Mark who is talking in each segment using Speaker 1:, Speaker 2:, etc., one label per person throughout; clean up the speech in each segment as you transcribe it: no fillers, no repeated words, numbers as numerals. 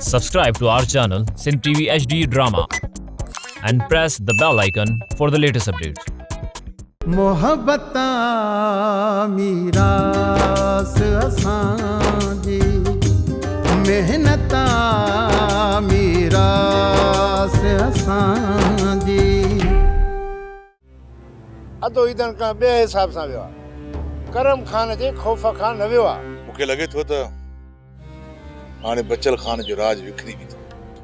Speaker 1: Subscribe to our channel Sin TV HD Drama and press the bell icon for the latest updates.
Speaker 2: मोहब्बता मीरास असांजी मेहनता मीरास असांजी
Speaker 3: अधो ईंदड़ खां ॿिए हिसाब सां वियो आहे करम ख़ान जे ख़ौफ़ खां न वियो आहे
Speaker 4: मूंखे लॻे थो त हाणे बचल खान जो राज विखरी बि थो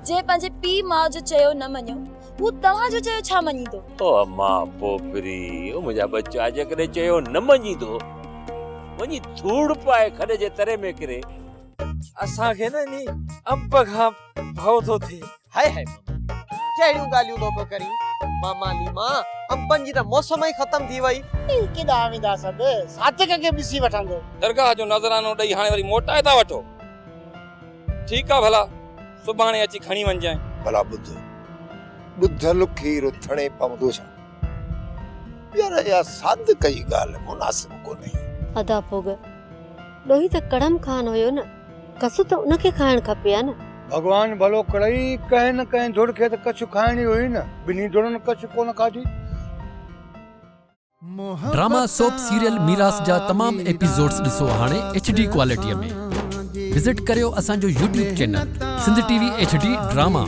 Speaker 5: जे पंहिंजे पीउ माउ जो चयो न मञियो हू तव्हांजो चयो छा मञींदो
Speaker 6: ओ अम्मा पोपरी ओ मुंहिंजा बच्चा जेकॾहिं चयो न मञींदो वञी धूड़ पाए खॾे जे तरे में किरे
Speaker 7: असांखे न नी अंब खां भउ थो थिए हाय हाय कहिड़ियूं ॻाल्हियूं थो पियो करी मामाली मां अंबनि जी त मौसम ई ख़तम थी वई
Speaker 3: केॾा वेंदा सभु साथिक खे ॾिसी वठंदो
Speaker 8: दरगाह जो नज़रानो ॾेई हाणे वरी मोटाए था वठो ठीकु आहे भला सुभाणे अची खणी वञजांइ
Speaker 3: भला ॿुधल खीर थणे पवंदो छा यार या साध कई ॻाल्हि मुनासिब कोन्हे
Speaker 9: अदा पोग ॾोही त कड़म खान हुयो न कसु त उनखे खाइण खपे आ न
Speaker 10: भगवान भलो करई कंहिं न कंहिं धुड़ खे त कछु खाइणी हुई न ॿिन्ही धुड़नि कछु कोन खाधी
Speaker 11: ड्रामा सोप सीरियल मीरास जा तमाम एपिसोड्स ॾिसो हाणे HD क्वालिटीअ में विजिट करियो असांजो YouTube channel Sindh TV HD drama.